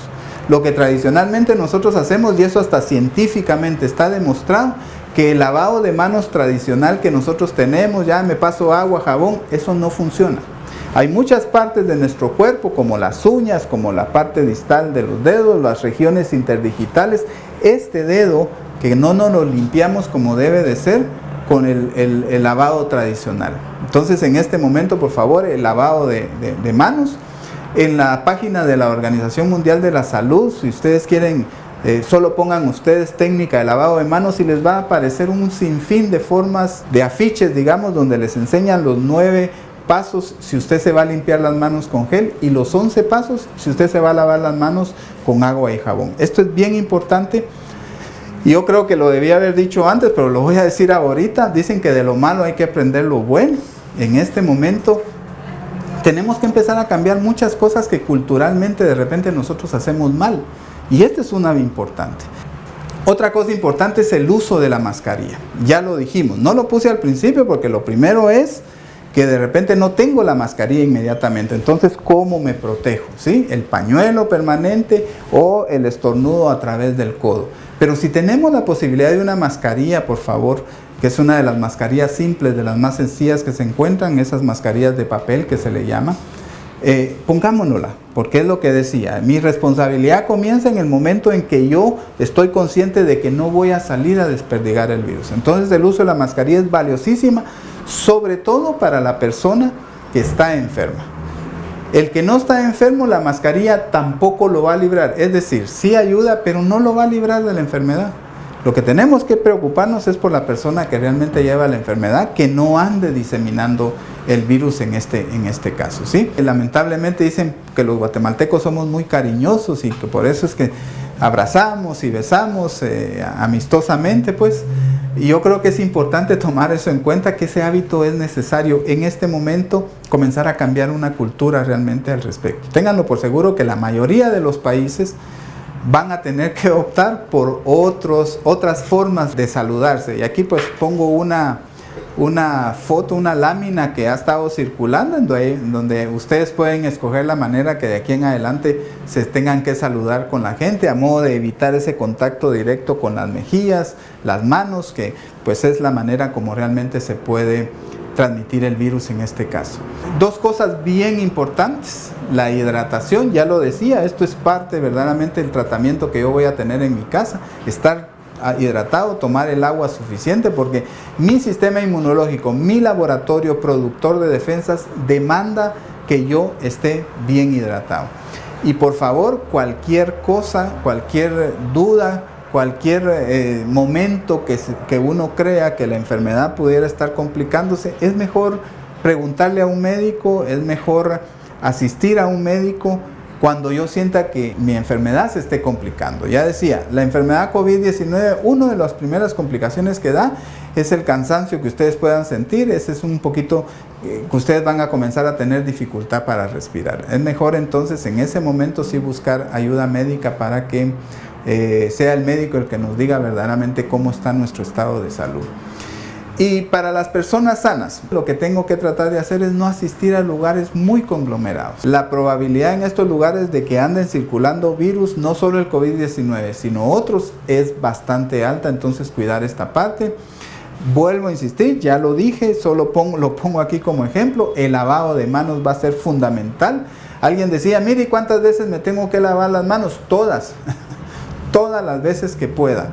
Lo que tradicionalmente nosotros hacemos, y eso hasta científicamente está demostrado, que el lavado de manos tradicional que nosotros tenemos, ya me paso agua, jabón, eso no funciona. Hay muchas partes de nuestro cuerpo, como las uñas, como la parte distal de los dedos, las regiones interdigitales. Este dedo, que no nos lo limpiamos como debe de ser, con el lavado tradicional. Entonces, en este momento, por favor, el lavado de manos. En la página de la Organización Mundial de la Salud, si ustedes quieren, solo pongan ustedes técnica de lavado de manos y les va a aparecer un sinfín de formas, de afiches, digamos, donde les enseñan los 9 pasos si usted se va a limpiar las manos con gel y los 11 pasos si usted se va a lavar las manos con agua y jabón. Esto es bien importante. Y yo creo que lo debía haber dicho antes, pero lo voy a decir ahorita. Dicen que de lo malo hay que aprender lo bueno. En este momento tenemos que empezar a cambiar muchas cosas que culturalmente de repente nosotros hacemos mal. Y esta es una importante. Otra cosa importante es el uso de la mascarilla. Ya lo dijimos, no lo puse al principio porque lo primero es que de repente no tengo la mascarilla inmediatamente. Entonces, ¿cómo me protejo? ¿Sí? El pañuelo permanente o el estornudo a través del codo. Pero si tenemos la posibilidad de una mascarilla, por favor, que es una de las mascarillas simples, de las más sencillas que se encuentran, esas mascarillas de papel que se le llama, pongámonosla, porque es lo que decía, mi responsabilidad comienza en el momento en que yo estoy consciente de que no voy a salir a desperdigar el virus. Entonces el uso de la mascarilla es valiosísima, sobre todo para la persona que está enferma. El que no está enfermo, la mascarilla tampoco lo va a librar, es decir, sí ayuda, pero no lo va a librar de la enfermedad. Lo que tenemos que preocuparnos es por la persona que realmente lleva la enfermedad, que no ande diseminando el virus en este caso, ¿sí? Lamentablemente dicen que los guatemaltecos somos muy cariñosos y que por eso es que abrazamos y besamos amistosamente, pues. Y yo creo que es importante tomar eso en cuenta, que ese hábito es necesario en este momento, comenzar a cambiar una cultura realmente al respecto. Ténganlo por seguro que la mayoría de los países van a tener que optar por otras formas de saludarse. Y aquí pues pongo una una foto, una lámina que ha estado circulando, donde ustedes pueden escoger la manera que de aquí en adelante se tengan que saludar con la gente, a modo de evitar ese contacto directo con las mejillas, las manos, que pues es la manera como realmente se puede transmitir el virus en este caso. Dos cosas bien importantes: la hidratación, ya lo decía, esto es parte verdaderamente del tratamiento que yo voy a tener en mi casa, estar hidratado, tomar el agua suficiente, porque mi sistema inmunológico, mi laboratorio productor de defensas demanda que yo esté bien hidratado. Y por favor, cualquier cosa, cualquier duda, cualquier momento que uno crea que la enfermedad pudiera estar complicándose, es mejor preguntarle a un médico, es mejor asistir a un médico cuando yo sienta que mi enfermedad se esté complicando. Ya decía, la enfermedad COVID-19, una de las primeras complicaciones que da es el cansancio que ustedes puedan sentir. Ese es un poquito que ustedes van a comenzar a tener dificultad para respirar. Es mejor entonces en ese momento sí buscar ayuda médica para que sea el médico el que nos diga verdaderamente cómo está nuestro estado de salud. Y para las personas sanas, lo que tengo que tratar de hacer es no asistir a lugares muy conglomerados. La probabilidad en estos lugares de que anden circulando virus, no solo el COVID-19, sino otros, es bastante alta, entonces cuidar esta parte. Vuelvo a insistir, ya lo dije, solo lo pongo aquí como ejemplo, el lavado de manos va a ser fundamental. Alguien decía, mire, ¿cuántas veces me tengo que lavar las manos? Todas, todas las veces que pueda,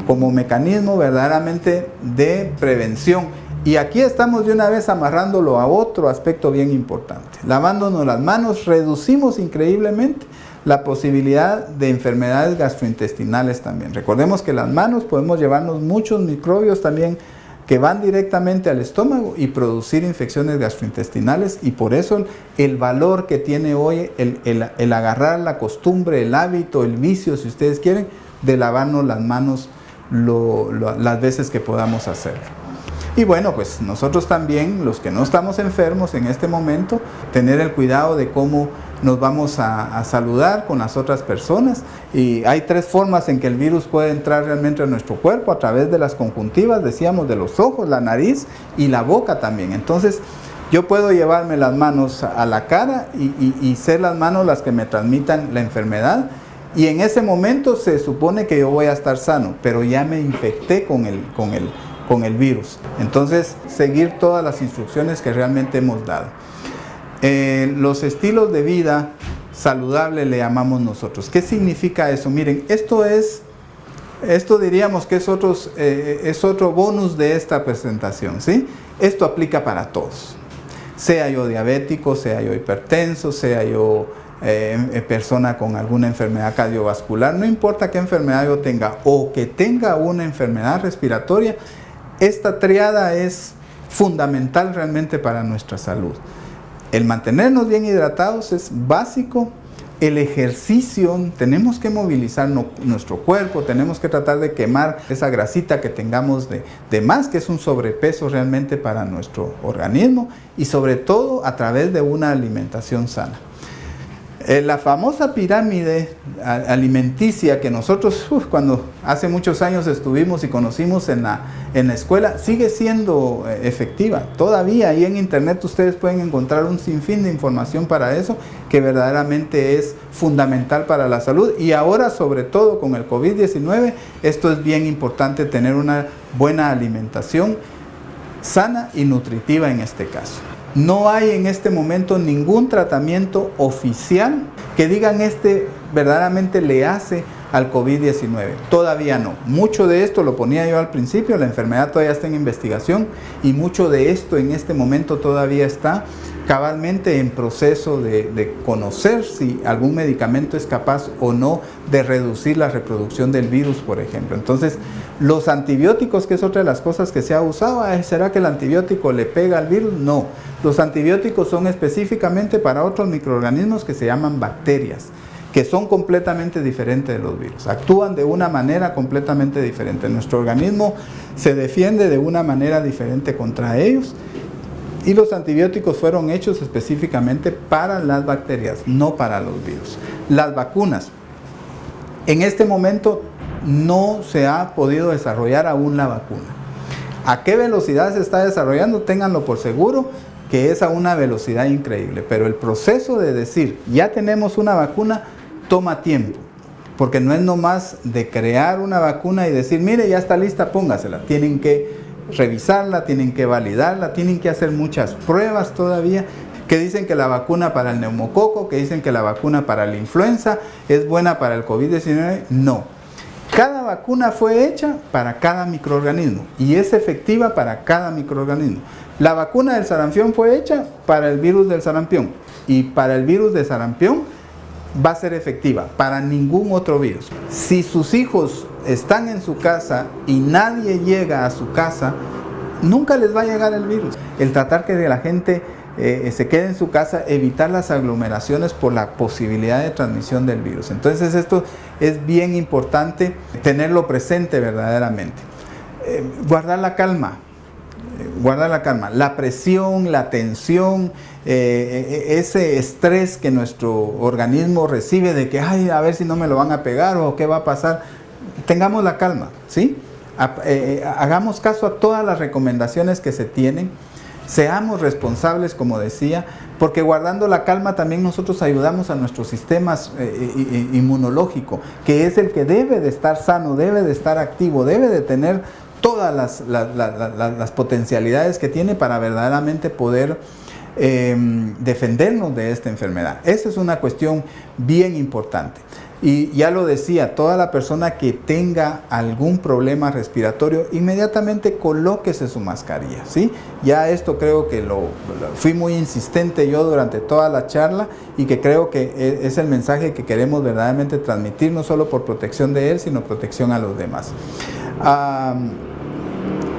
como mecanismo verdaderamente de prevención. Y aquí estamos de una vez amarrándolo a otro aspecto bien importante. Lavándonos las manos reducimos increíblemente la posibilidad de enfermedades gastrointestinales también. Recordemos que las manos podemos llevarnos muchos microbios también que van directamente al estómago y producir infecciones gastrointestinales, y por eso el valor que tiene hoy el agarrar la costumbre, el hábito, el vicio, si ustedes quieren, de lavarnos las manos las veces que podamos hacerlo. Y bueno, pues nosotros también, los que no estamos enfermos en este momento, tener el cuidado de cómo nos vamos a saludar con las otras personas. Y hay tres formas en que el virus puede entrar realmente a nuestro cuerpo: a través de las conjuntivas, decíamos, de los ojos, la nariz y la boca también. Entonces yo puedo llevarme las manos a la cara y ser las manos las que me transmitan la enfermedad. Y en ese momento se supone que yo voy a estar sano, pero ya me infecté con el virus. Entonces, seguir todas las instrucciones que realmente hemos dado. Los estilos de vida saludable le llamamos nosotros. ¿Qué significa eso? Miren, esto diríamos que es otro bonus de esta presentación, ¿sí? Esto aplica para todos. Sea yo diabético, sea yo hipertenso, sea yo persona con alguna enfermedad cardiovascular, no importa qué enfermedad yo tenga o que tenga una enfermedad respiratoria, esta triada es fundamental realmente para nuestra salud. El mantenernos bien hidratados es básico. El ejercicio, tenemos que movilizar nuestro cuerpo, tenemos que tratar de quemar esa grasita que tengamos de más, que es un sobrepeso realmente para nuestro organismo, y sobre todo a través de una alimentación sana. La famosa pirámide alimenticia que nosotros cuando hace muchos años estuvimos y conocimos en la escuela, sigue siendo efectiva. Todavía ahí en internet ustedes pueden encontrar un sinfín de información para eso, que verdaderamente es fundamental para la salud. Y ahora, sobre todo con el COVID-19, esto es bien importante, tener una buena alimentación sana y nutritiva en este caso. No hay en este momento ningún tratamiento oficial que digan verdaderamente le hace al COVID-19. Todavía no. Mucho de esto, lo ponía yo al principio, la enfermedad todavía está en investigación, y mucho de esto en este momento todavía está cabalmente en proceso de conocer si algún medicamento es capaz o no de reducir la reproducción del virus, por ejemplo. Entonces, los antibióticos, que es otra de las cosas que se ha usado, ¿será que el antibiótico le pega al virus? No. Los antibióticos son específicamente para otros microorganismos que se llaman bacterias, que son completamente diferentes de los virus. Actúan de una manera completamente diferente. Nuestro organismo se defiende de una manera diferente contra ellos. Y los antibióticos fueron hechos específicamente para las bacterias, no para los virus. Las vacunas. En este momento no se ha podido desarrollar aún la vacuna. ¿A qué velocidad se está desarrollando? Ténganlo por seguro que es a una velocidad increíble, pero el proceso de decir, ya tenemos una vacuna, toma tiempo, porque no es nomás de crear una vacuna y decir, mire, ya está lista, póngasela. Tienen que revisarla, tienen que validarla, tienen que hacer muchas pruebas todavía, que dicen que la vacuna para el neumococo, que dicen que la vacuna para la influenza es buena para el COVID-19. No. Cada vacuna fue hecha para cada microorganismo y es efectiva para cada microorganismo. La vacuna del sarampión fue hecha para el virus del sarampión y para el virus de sarampión va a ser efectiva, para ningún otro virus. Si sus hijos están en su casa y nadie llega a su casa, nunca les va a llegar el virus. El tratar que la gente se quede en su casa, evitar las aglomeraciones por la posibilidad de transmisión del virus. Entonces esto es bien importante tenerlo presente verdaderamente. Guardar la calma. Guardar la calma, la presión, la tensión, ese estrés que nuestro organismo recibe de que, ay, a ver si no me lo van a pegar o qué va a pasar. Tengamos la calma, ¿sí? Hagamos caso a todas las recomendaciones que se tienen, seamos responsables, como decía, porque guardando la calma también nosotros ayudamos a nuestro sistema inmunológico, que es el que debe de estar sano, debe de estar activo, debe de tener todas las potencialidades que tiene para verdaderamente poder defendernos de esta enfermedad. Esa es una cuestión bien importante. Y ya lo decía, toda la persona que tenga algún problema respiratorio, inmediatamente colóquese su mascarilla, ¿sí? Ya esto creo que fui muy insistente yo durante toda la charla y que creo que es el mensaje que queremos verdaderamente transmitir, no solo por protección de él, sino protección a los demás.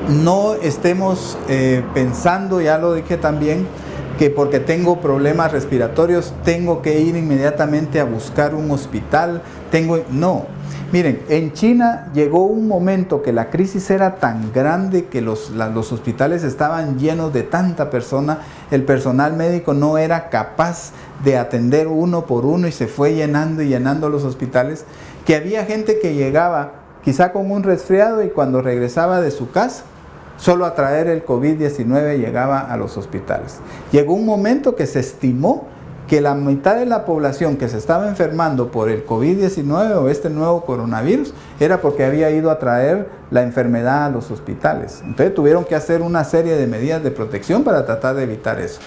No estemos pensando, ya lo dije también, que porque tengo problemas respiratorios tengo que ir inmediatamente a buscar un hospital. No, miren, en China llegó un momento que la crisis era tan grande que los hospitales estaban llenos de tanta persona, el personal médico no era capaz de atender uno por uno y se fue llenando y llenando los hospitales, que había gente que llegaba quizá con un resfriado y cuando regresaba de su casa, solo a traer el COVID-19 llegaba a los hospitales. Llegó un momento que se estimó que la mitad de la población que se estaba enfermando por el COVID-19 o este nuevo coronavirus era porque había ido a traer la enfermedad a los hospitales. Entonces tuvieron que hacer una serie de medidas de protección para tratar de evitar eso.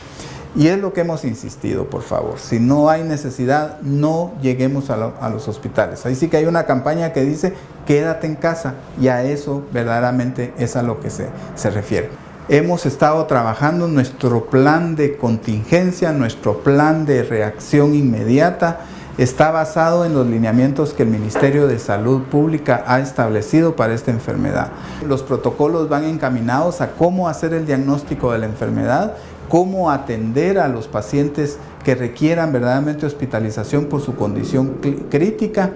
Y es lo que hemos insistido, por favor. Si no hay necesidad, no lleguemos a los hospitales. Ahí sí que hay una campaña que dice, quédate en casa. Y a eso verdaderamente es a lo que se refiere. Hemos estado trabajando nuestro plan de contingencia, nuestro plan de reacción inmediata. Está basado en los lineamientos que el Ministerio de Salud Pública ha establecido para esta enfermedad. Los protocolos van encaminados a cómo hacer el diagnóstico de la enfermedad, cómo atender a los pacientes que requieran verdaderamente hospitalización por su condición crítica.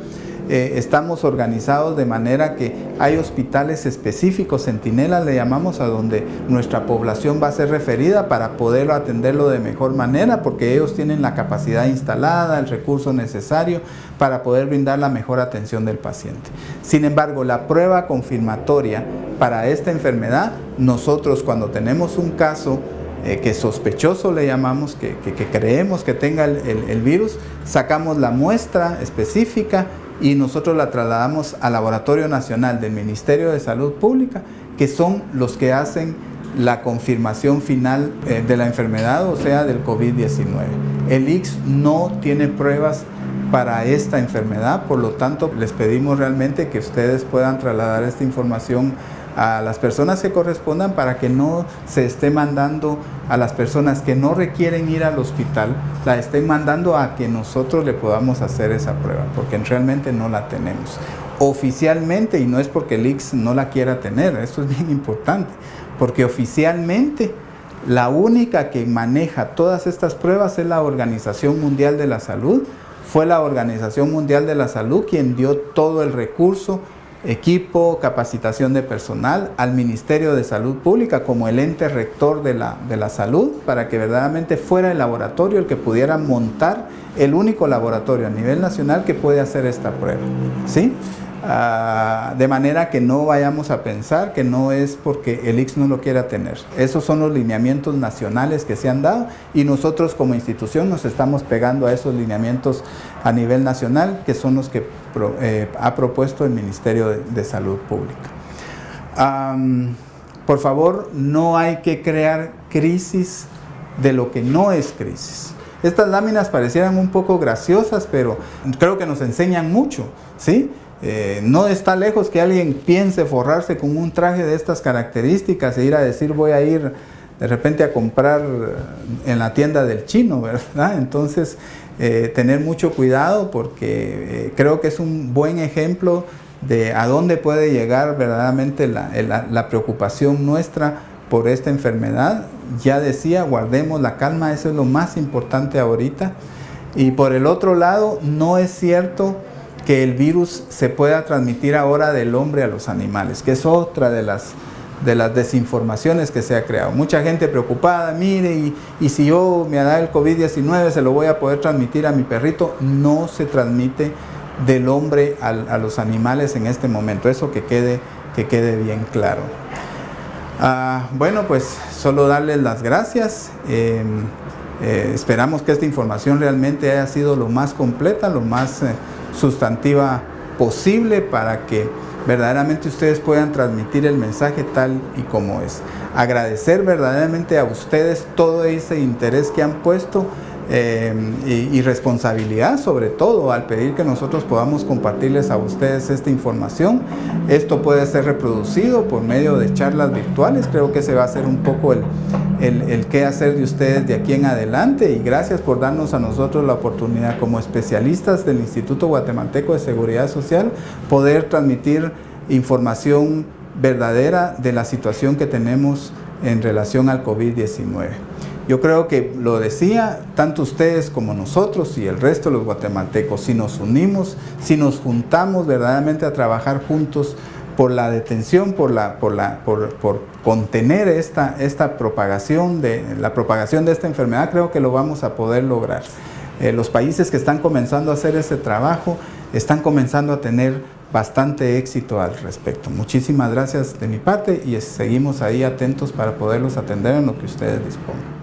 Estamos organizados de manera que hay hospitales específicos, centinelas le llamamos, a donde nuestra población va a ser referida para poder atenderlo de mejor manera, porque ellos tienen la capacidad instalada, el recurso necesario para poder brindar la mejor atención del paciente. Sin embargo, la prueba confirmatoria para esta enfermedad, nosotros cuando tenemos un caso que sospechoso le llamamos, que creemos que tenga el virus, sacamos la muestra específica y nosotros la trasladamos al Laboratorio Nacional del Ministerio de Salud Pública, que son los que hacen la confirmación final de la enfermedad, o sea, del COVID-19. El ICS no tiene pruebas para esta enfermedad, por lo tanto, les pedimos realmente que ustedes puedan trasladar esta información a las personas que correspondan para que no se esté mandando a las personas que no requieren ir al hospital, la estén mandando a que nosotros le podamos hacer esa prueba, porque realmente no la tenemos. Oficialmente, y no es porque el ICS no la quiera tener, esto es bien importante, porque oficialmente la única que maneja todas estas pruebas es la Organización Mundial de la Salud. Fue la Organización Mundial de la Salud quien dio todo el recurso, equipo, capacitación de personal al Ministerio de Salud Pública como el ente rector de la salud, para que verdaderamente fuera el laboratorio el que pudiera montar el único laboratorio a nivel nacional que puede hacer esta prueba, ¿sí? de manera que no vayamos a pensar que no es porque el ICS no lo quiera tener. Esos son los lineamientos nacionales que se han dado y nosotros como institución nos estamos pegando a esos lineamientos a nivel nacional, que son los que ha propuesto el Ministerio de Salud Pública. Por favor, no hay que crear crisis de lo que no es crisis. Estas láminas parecieran un poco graciosas, pero creo que nos enseñan mucho, ¿sí? No está lejos que alguien piense forrarse con un traje de estas características e ir a decir voy a ir de repente a comprar en la tienda del chino, ¿verdad? Entonces, tener mucho cuidado porque creo que es un buen ejemplo de a dónde puede llegar verdaderamente la preocupación nuestra por esta enfermedad. Ya decía, guardemos la calma, eso es lo más importante ahorita. Y por el otro lado, no es cierto que el virus se pueda transmitir ahora del hombre a los animales, que es otra de las desinformaciones que se ha creado. Mucha gente preocupada, mire, y si yo me da el COVID-19 se lo voy a poder transmitir a mi perrito. No se transmite del hombre a los animales en este momento, eso que quede bien claro. Bueno, pues solo darles las gracias. Esperamos que esta información realmente haya sido lo más completa, lo más sustantiva posible para que verdaderamente ustedes puedan transmitir el mensaje tal y como es. Agradecer verdaderamente a ustedes todo ese interés que han puesto y responsabilidad sobre todo al pedir que nosotros podamos compartirles a ustedes esta información. Esto puede ser reproducido por medio de charlas virtuales. Creo que ese va a ser un poco el qué hacer de ustedes de aquí en adelante, y gracias por darnos a nosotros la oportunidad como especialistas del Instituto Guatemalteco de Seguridad Social poder transmitir información verdadera de la situación que tenemos en relación al COVID-19. Yo creo que lo decía, tanto ustedes como nosotros y el resto de los guatemaltecos, si nos unimos, si nos juntamos verdaderamente a trabajar juntos por la detención, por contener esta propagación la propagación de esta enfermedad, creo que lo vamos a poder lograr. Los países que están comenzando a hacer ese trabajo están comenzando a tener bastante éxito al respecto. Muchísimas gracias de mi parte y seguimos ahí atentos para poderlos atender en lo que ustedes dispongan.